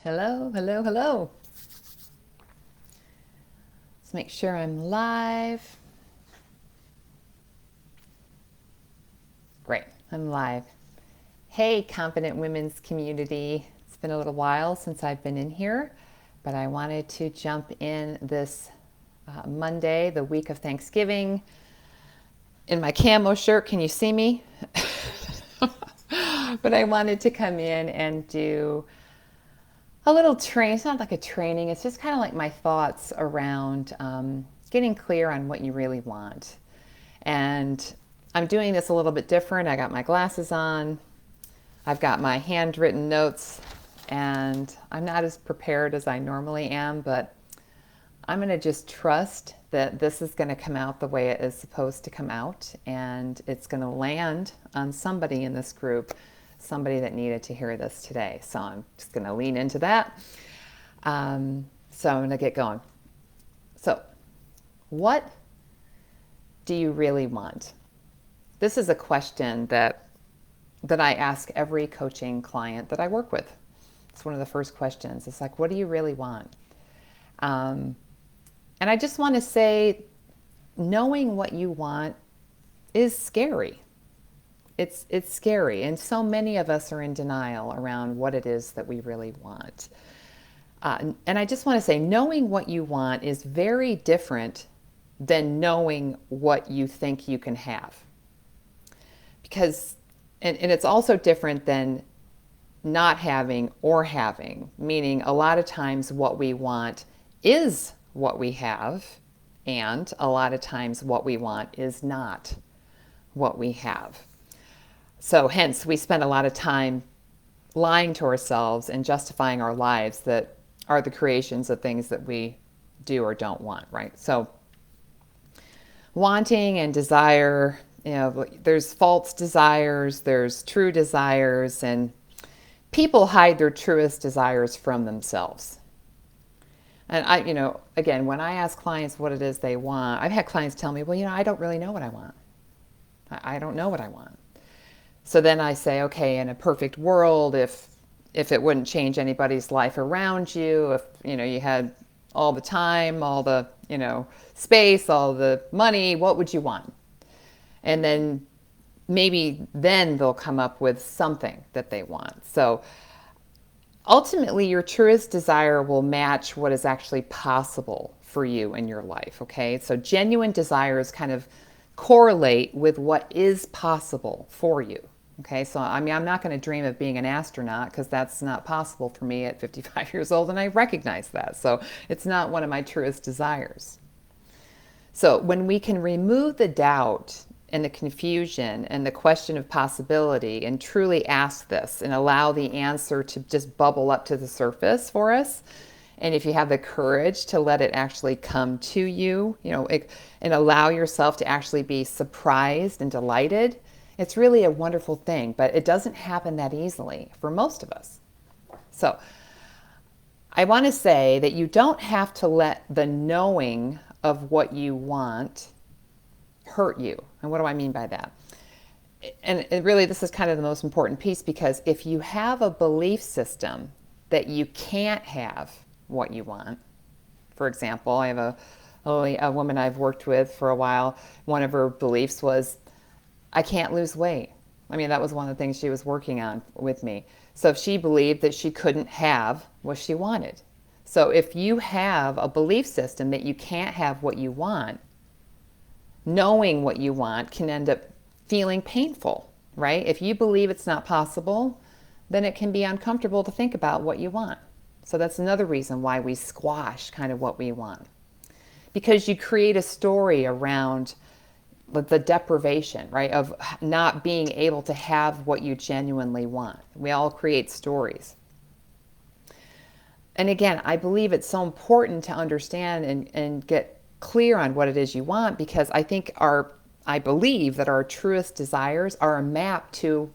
Hello, hello, hello. Let's make sure I'm live. Great, I'm live. Hey, Confident Women's community. It's been a little while since I've been in here, but I wanted to jump in this Monday, the week of Thanksgiving, in my camo shirt. Can you see me? But I wanted to come in and do a little training. It's not like a training, it's just kind of like my thoughts around getting clear on what you really want. And I'm doing this a little bit different. I got my glasses on, I've got my handwritten notes, and I'm not as prepared as I normally am, but I'm going to just trust that this is going to come out the way it is supposed to come out, and it's going to land on somebody in this group, somebody that needed to hear this today. So I'm just going to lean into that. So I'm going to get going. So, what do you really want? This is a question that I ask every coaching client that I work with. It's one of the first questions. It's like, what do you really want? And I just want to say, knowing what you want is scary. It's scary, and so many of us are in denial around what it is that we really want. And I just want to say, knowing what you want is very different than knowing what you think you can have. Because, and it's also different than not having or having, meaning a lot of times what we want is what we have, and a lot of times what we want is not what we have. So hence, we spend a lot of time lying to ourselves and justifying our lives that are the creations of things that we do or don't want, right? So wanting and desire, there's false desires, there's true desires, and people hide their truest desires from themselves. And again, when I ask clients what it is they want, I've had clients tell me, well, I don't really know what I want. I don't know what I want. So then I say, okay, in a perfect world, if it wouldn't change anybody's life around you, if you had all the time, all the space, all the money, what would you want? And then maybe then they'll come up with something that they want. So ultimately, your truest desire will match what is actually possible for you in your life, okay? So genuine desires kind of correlate with what is possible for you. Okay, so I'm not going to dream of being an astronaut because that's not possible for me at 55 years old, and I recognize that. So it's not one of my truest desires. So when we can remove the doubt and the confusion and the question of possibility and truly ask this and allow the answer to just bubble up to the surface for us, and if you have the courage to let it actually come to you, and allow yourself to actually be surprised and delighted, it's really a wonderful thing, but it doesn't happen that easily for most of us. So I want to say that you don't have to let the knowing of what you want hurt you. And what do I mean by that? And really, this is kind of the most important piece, because if you have a belief system that you can't have what you want, for example, I have a woman I've worked with for a while. One of her beliefs was, I can't lose weight. I mean, that was one of the things she was working on with me. So she believed that she couldn't have what she wanted. So if you have a belief system that you can't have what you want, knowing what you want can end up feeling painful, right? If you believe it's not possible, then it can be uncomfortable to think about what you want. So that's another reason why we squash kind of what we want. Because you create a story around the deprivation, right, of not being able to have what you genuinely want. We all create stories. And again, I believe it's so important to understand and get clear on what it is you want, because I believe that our truest desires are a map to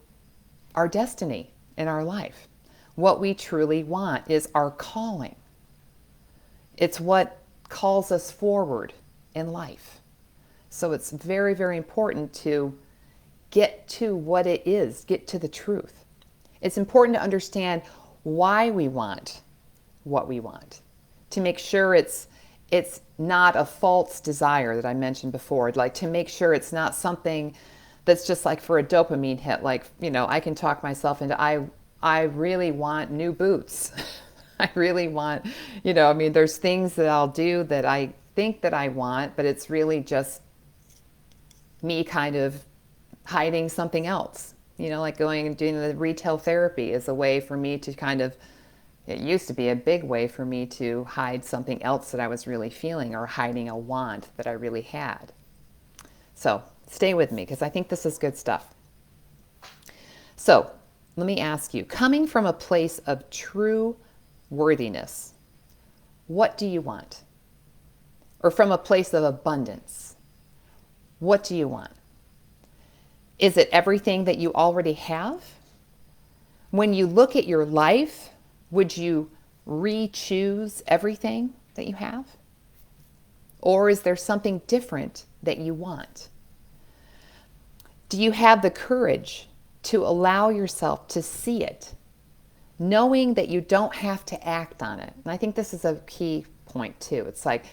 our destiny in our life. What we truly want is our calling. It's what calls us forward in life. So it's very, very important to get to what it is, get to the truth. It's important to understand why we want what we want, to make sure it's not a false desire that I mentioned before, like to make sure it's not something that's just like for a dopamine hit, like, I can talk myself into, I really want new boots. I really want, there's things that I'll do that I think that I want, but it's really just me kind of hiding something else. Like going and doing the retail therapy is a way for me to kind of, it used to be a big way for me to hide something else that I was really feeling, or hiding a want that I really had. So stay with me, because I think this is good stuff. So let me ask you, coming from a place of true worthiness, what do you want? Or from a place of abundance, what do you want? Is it everything that you already have? When you look at your life, would you re-choose everything that you have? Or is there something different that you want? Do you have the courage to allow yourself to see it, knowing that you don't have to act on it? And I think this is a key point too. It's like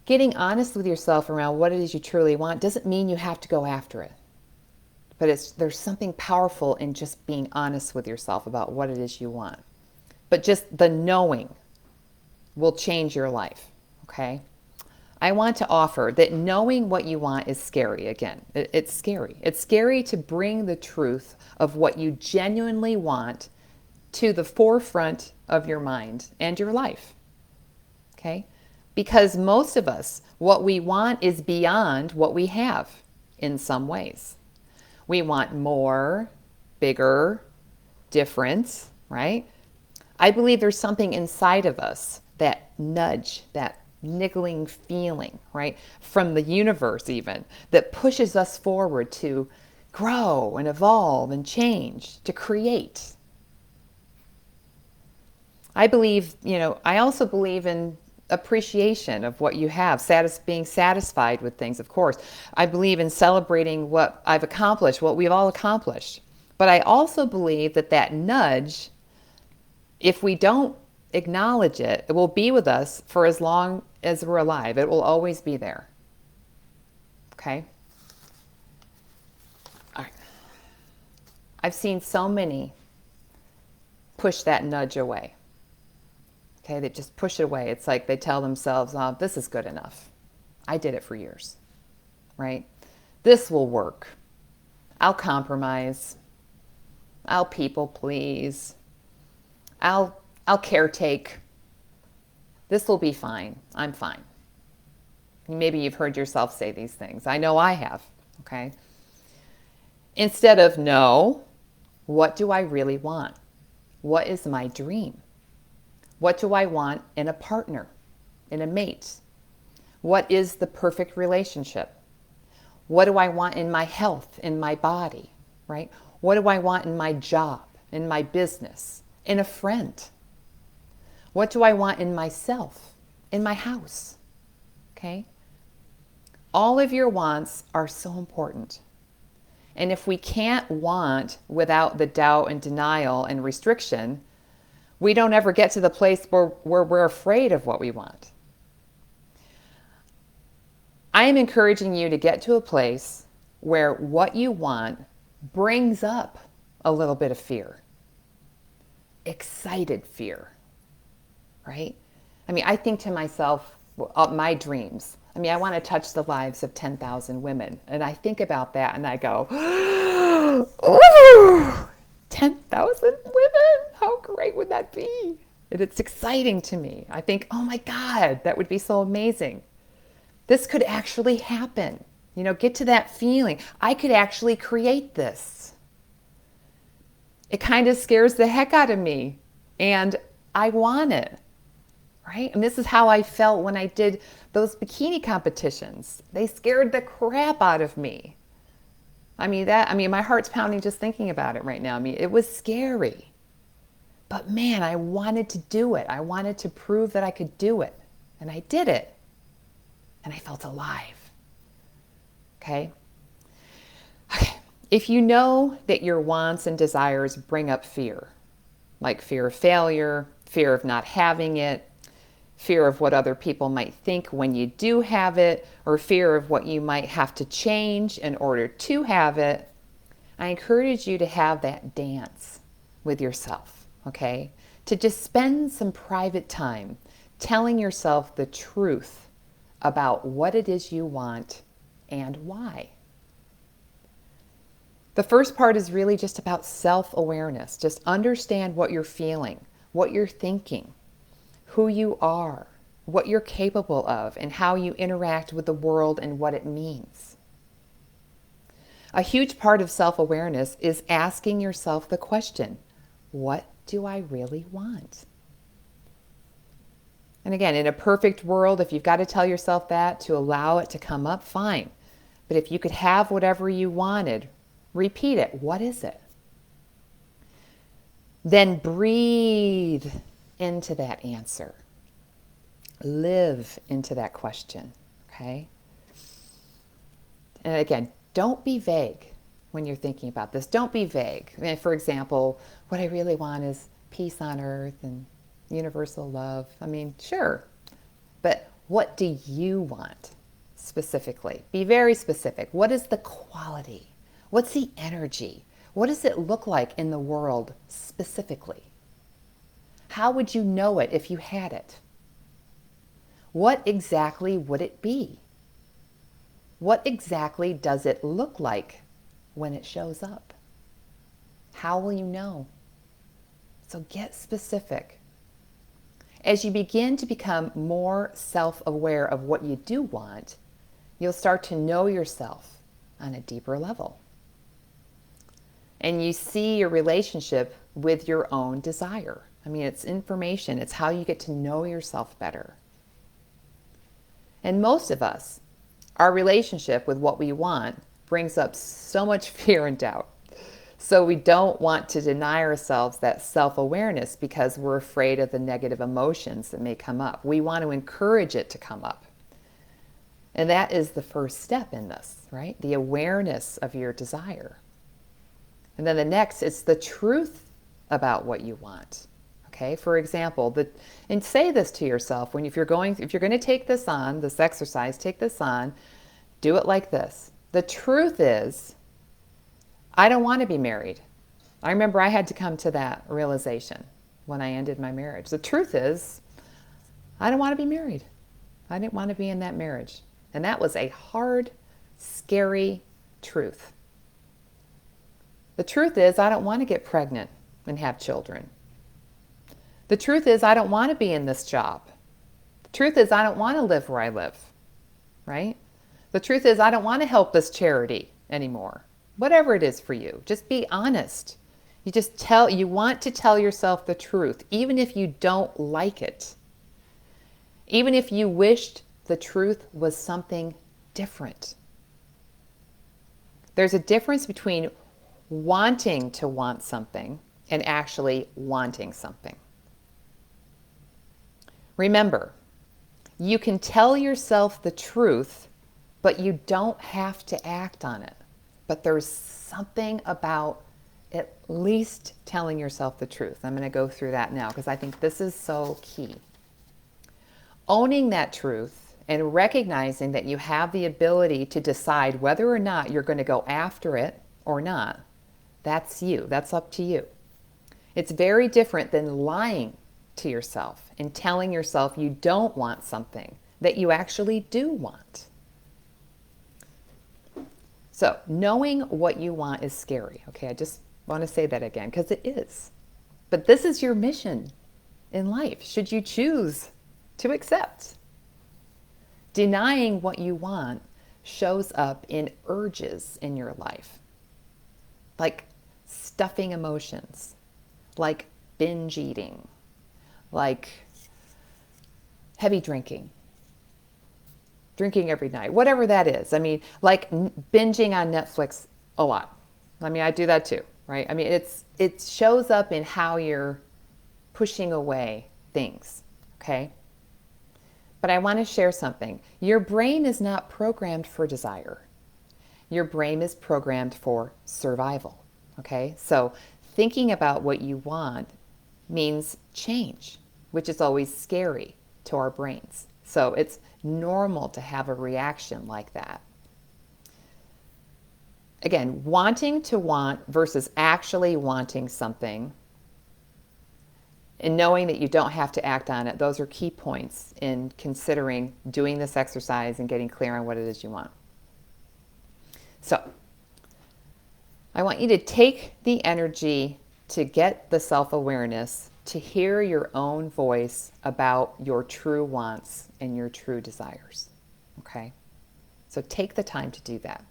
getting honest with yourself around what it is you truly want doesn't mean you have to go after it. But there's something powerful in just being honest with yourself about what it is you want. But just the knowing will change your life, okay? I want to offer that knowing what you want is scary again. It's scary. It's scary to bring the truth of what you genuinely want to the forefront of your mind and your life, okay? Because most of us, what we want is beyond what we have in some ways. We want more, bigger, different, right? I believe there's something inside of us, that nudge, that niggling feeling, right? From the universe even, that pushes us forward to grow and evolve and change, to create. I believe, I also believe in appreciation of what you have, being satisfied with things, of course. I believe in celebrating what I've accomplished, what we've all accomplished. But I also believe that nudge, if we don't acknowledge it, it will be with us for as long as we're alive. It will always be there. Okay? All right. I've seen so many push that nudge away. Okay, they just push it away. It's like they tell themselves, oh, this is good enough. I did it for years, right? This will work. I'll compromise. I'll people please. I'll caretake. This will be fine. I'm fine. Maybe you've heard yourself say these things. I know I have, okay? Instead of, no, what do I really want? What is my dream? What do I want in a partner, in a mate? What is the perfect relationship? What do I want in my health, in my body, right? What do I want in my job, in my business, in a friend? What do I want in myself, in my house? Okay? All of your wants are so important. And if we can't want without the doubt and denial and restriction, we don't ever get to the place where we're afraid of what we want. I am encouraging you to get to a place where what you want brings up a little bit of fear. Excited fear, right? I think to myself, my dreams. I want to touch the lives of 10,000 women. And I think about that and I go, ooh, 10,000 women? How great would that be? And it's exciting to me. I think, oh my God, that would be so amazing. This could actually happen. Get to that feeling. I could actually create this. It kind of scares the heck out of me. And I want it. Right? And this is how I felt when I did those bikini competitions. They scared the crap out of me. My heart's pounding just thinking about it right now. It was scary. But man, I wanted to do it. I wanted to prove that I could do it. And I did it. And I felt alive. Okay? Okay. If you know that your wants and desires bring up fear, like fear of failure, fear of not having it, fear of what other people might think when you do have it, or fear of what you might have to change in order to have it, I encourage you to have that dance with yourself, okay? To just spend some private time telling yourself the truth about what it is you want and why. The first part is really just about self-awareness. Just understand what you're feeling, what you're thinking, who you are, what you're capable of, and how you interact with the world and what it means. A huge part of self-awareness is asking yourself the question, what do I really want? And again, in a perfect world, if you've got to tell yourself that to allow it to come up, fine. But if you could have whatever you wanted, repeat it. What is it? Then breathe into that answer. Live into that question, okay? And again, don't be vague when you're thinking about this. Don't be vague. I mean, for example, what I really want is peace on earth and universal love. I mean, sure, but what do you want specifically? Be very specific. What is the quality? What's the energy? What does it look like in the world specifically? How would you know it if you had it? What exactly would it be? What exactly does it look like when it shows up? How will you know? So get specific. As you begin to become more self-aware of what you do want, you'll start to know yourself on a deeper level. And you see your relationship with your own desire. I mean, it's information. It's how you get to know yourself better. And most of us, our relationship with what we want brings up so much fear and doubt. So we don't want to deny ourselves that self-awareness because we're afraid of the negative emotions that may come up. We want to encourage it to come up. And that is the first step in this, right? The awareness of your desire. And then the next is the truth about what you want. Okay, for example, and say this to yourself if you're going to take this on, this exercise, take this on, do it like this. The truth is, I don't want to be married. I remember I had to come to that realization when I ended my marriage. The truth is, I don't want to be married. I didn't want to be in that marriage. And that was a hard, scary truth. The truth is, I don't want to get pregnant and have children. The truth is, I don't want to be in this job. The truth is, I don't want to live where I live, right? The truth is, I don't want to help this charity anymore. Whatever it is for you, just be honest. You want to tell yourself the truth, even if you don't like it. Even if you wished the truth was something different. There's a difference between wanting to want something and actually wanting something. Remember, you can tell yourself the truth, but you don't have to act on it. But there's something about at least telling yourself the truth. I'm going to go through that now because I think this is so key. Owning that truth and recognizing that you have the ability to decide whether or not you're going to go after it or not, that's you. That's up to you. It's very different than lying to yourself and telling yourself you don't want something that you actually do want. So knowing what you want is scary. Okay, I just want to say that again because it is. But this is your mission in life, should you choose to accept. Denying what you want shows up in urges in your life, like stuffing emotions, like binge eating, like heavy drinking every night, whatever that is. I mean, like binging on Netflix a lot. I mean, I do that too, right? I mean, it shows up in how you're pushing away things, okay? But I want to share something. Your brain is not programmed for desire. Your brain is programmed for survival, okay? So thinking about what you want means change. which is always scary to our brains. So it's normal to have a reaction like that. Again, wanting to want versus actually wanting something and knowing that you don't have to act on it, those are key points in considering doing this exercise and getting clear on what it is you want. So I want you to take the energy to get the self-awareness to hear your own voice about your true wants and your true desires. Okay? So take the time to do that.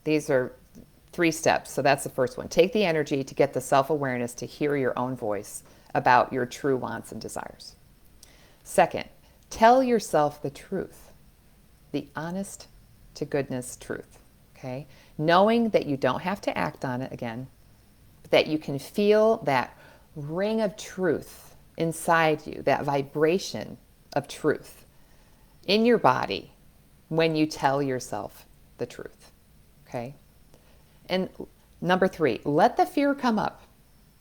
These are 3 steps. So that's the first one. Take the energy to get the self-awareness to hear your own voice about your true wants and desires. Second, tell yourself the truth, the honest to goodness truth. Okay? Knowing that you don't have to act on it again, but that you can feel that ring of truth inside you, that vibration of truth in your body when you tell yourself the truth. Okay? And number 3, let the fear come up.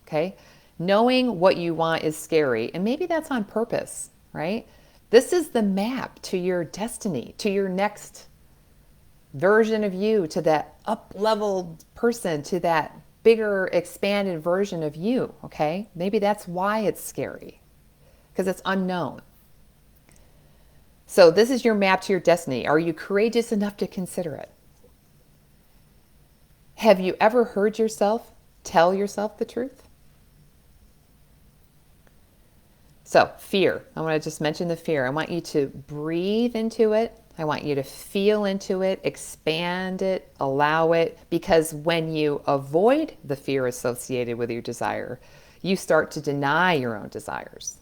Okay? Knowing what you want is scary, and maybe that's on purpose, right? This is the map to your destiny, to your next version of you, to that up-leveled person, to that bigger, expanded version of you, okay? Maybe that's why it's scary, because it's unknown. So this is your map to your destiny. Are you courageous enough to consider it? Have you ever heard yourself tell yourself the truth? So fear, I want to just mention the fear. I want you to breathe into it. I want you to feel into it, expand it, allow it, because when you avoid the fear associated with your desire, you start to deny your own desires.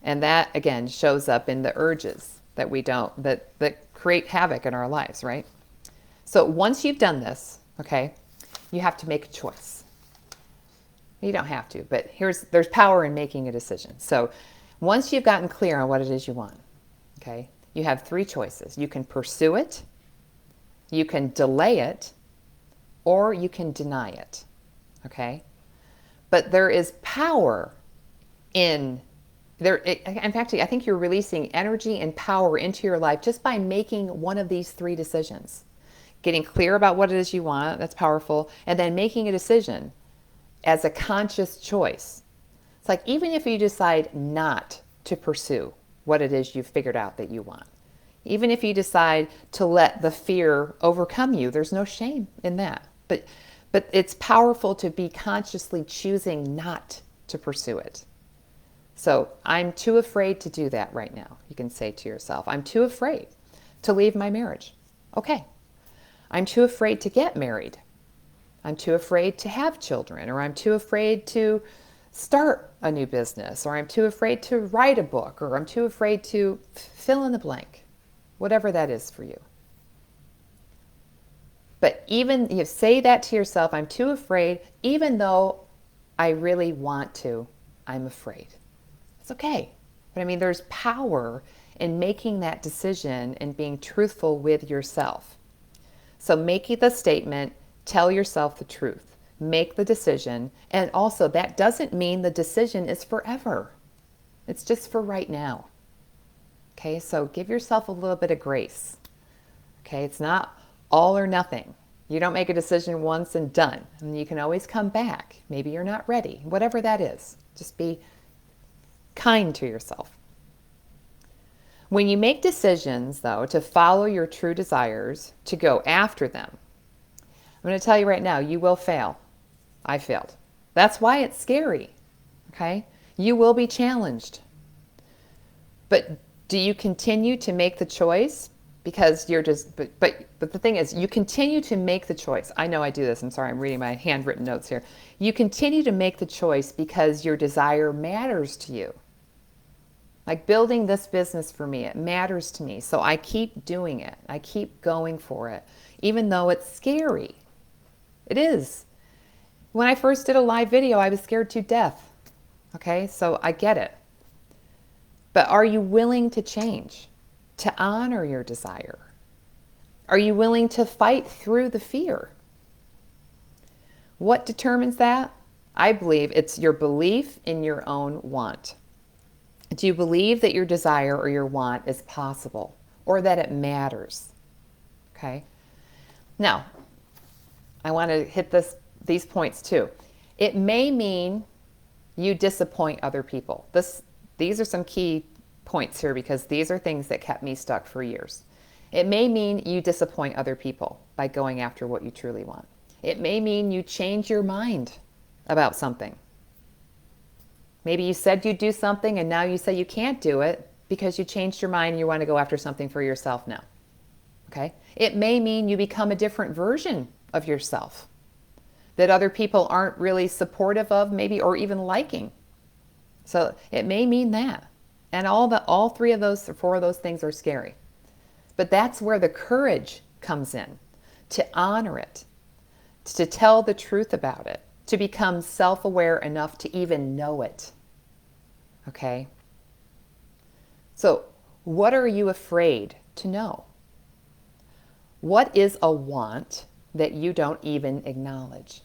And that, again, shows up in the urges that we don't, that create havoc in our lives, right? So once you've done this, okay, you have to make a choice. You don't have to, but there's power in making a decision. So once you've gotten clear on what it is you want, okay, you have 3 choices. You can pursue it, you can delay it, or you can deny it, okay? But there is power in there. In fact, I think you're releasing energy and power into your life just by making one of these 3 decisions. Getting clear about what it is you want, that's powerful, and then making a decision as a conscious choice. It's like even if you decide not to pursue what it is you've figured out that you want, even if you decide to let the fear overcome you, there's no shame in that. But it's powerful to be consciously choosing not to pursue it. So I'm too afraid to do that right now. You can say to yourself, I'm too afraid to leave my marriage. Okay. I'm too afraid to get married. I'm too afraid to have children, or I'm too afraid to start a new business, or I'm too afraid to write a book, or I'm too afraid to fill in the blank, whatever that is for you. But even you say that to yourself, I'm too afraid, even though I really want to, I'm afraid. It's okay. But I mean, there's power in making that decision and being truthful with yourself. So make the statement, tell yourself the truth. Make the decision, and also that doesn't mean the decision is forever. It's just for right now. Okay, so give yourself a little bit of grace. Okay, it's not all or nothing. You don't make a decision once and done. I mean, you can always come back. Maybe you're not ready, whatever that is. Just be kind to yourself. When you make decisions, though, to follow your true desires, to go after them, I'm going to tell you right now, you will fail. I failed. That's why it's scary. Okay? You will be challenged. But do you continue to make the choice? Because you're just, but the thing is, you continue to make the choice. I know I do this. I'm sorry, I'm reading my handwritten notes here. You continue to make the choice because your desire matters to you. Like building this business for me, it matters to me. So I keep doing it. I keep going for it, even though it's scary. It is. When I first did a live video, I was scared to death. Okay, so I get it. But are you willing to change, to honor your desire? Are you willing to fight through the fear? What determines that? I believe it's your belief in your own want. Do you believe that your desire or your want is possible or that it matters? Okay. Now, I want to hit these points too. It may mean you disappoint other people. These are some key points here because these are things that kept me stuck for years. It may mean you disappoint other people by going after what you truly want. It may mean you change your mind about something. Maybe you said you'd do something and now you say you can't do it because you changed your mind and you want to go after something for yourself now. Okay? It may mean you become a different version of yourself that other people aren't really supportive of, maybe, or even liking. So it may mean that. And all three of those, or four of those things are scary. But that's where the courage comes in, to honor it, to tell the truth about it, to become self-aware enough to even know it. Okay? So what are you afraid to know? What is a want that you don't even acknowledge?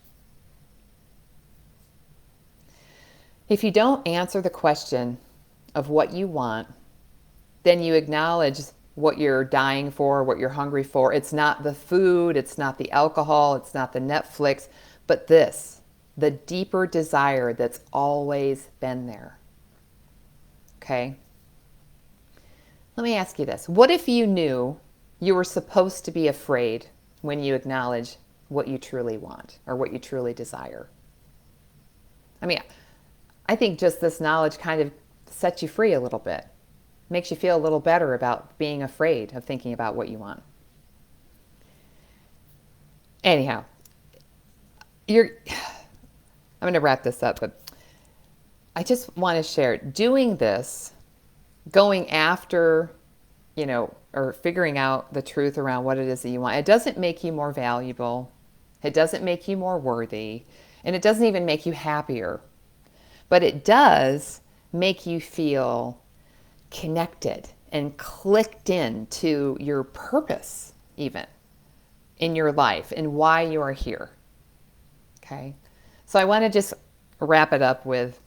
If you don't answer the question of what you want, then you acknowledge what you're dying for, what you're hungry for. It's not the food, it's not the alcohol, it's not the Netflix, but this, the deeper desire that's always been there. Okay? Let me ask you this. What if you knew you were supposed to be afraid when you acknowledge what you truly want or what you truly desire? I mean, I think just this knowledge kind of sets you free a little bit, makes you feel a little better about being afraid of thinking about what you want. Anyhow, I'm going to wrap this up, but I just want to share doing this, going after, or figuring out the truth around what it is that you want. It doesn't make you more valuable. It doesn't make you more worthy. And it doesn't even make you happier. But it does make you feel connected and clicked into your purpose, even in your life and why you are here. Okay? So I want to just wrap it up with,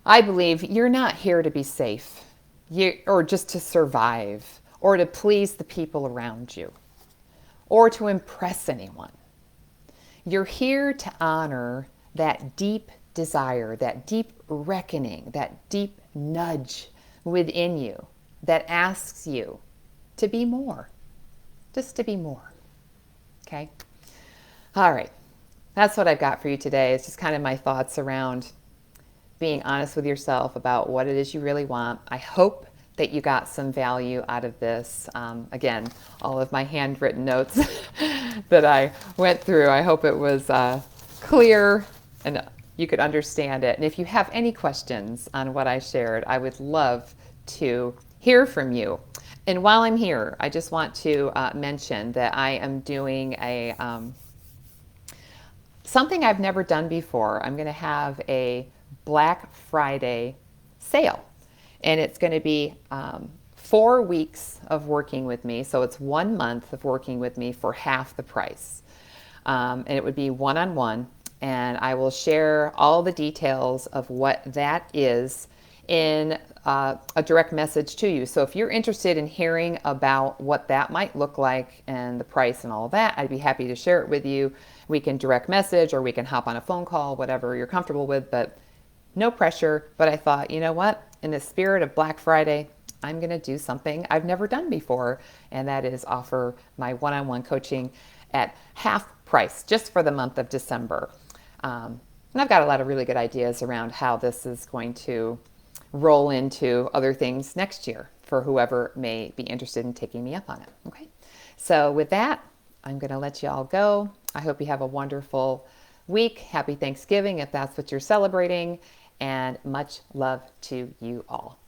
I believe you're not here to be safe, or just to survive, or to please the people around you, or to impress anyone. You're here to honor that deep desire, that deep reckoning, that deep nudge within you that asks you to be more, just to be more. Okay? All right. That's what I've got for you today. It's just kind of my thoughts around being honest with yourself about what it is you really want. I hope that you got some value out of this. Again, all of my handwritten notes that I went through, I hope it was clear and you could understand it. And if you have any questions on what I shared, I would love to hear from you. And while I'm here, I just want to mention that I am doing something I've never done before. I'm going to have a Black Friday sale, and it's going to be 4 weeks of working with me. So it's 1 month of working with me for half the price. And it would be one-on-one, and I will share all the details of what that is in a direct message to you. So if you're interested in hearing about what that might look like and the price and all of that, I'd be happy to share it with you. We can direct message or we can hop on a phone call, whatever you're comfortable with, but no pressure. But I thought, you know what? In the spirit of Black Friday, I'm going to do something I've never done before, and that is offer my one-on-one coaching at half price just for the month of December. And I've got a lot of really good ideas around how this is going to roll into other things next year for whoever may be interested in taking me up on it. Okay. So with that, I'm going to let you all go. I hope you have a wonderful week. Happy Thanksgiving if that's what you're celebrating, and much love to you all.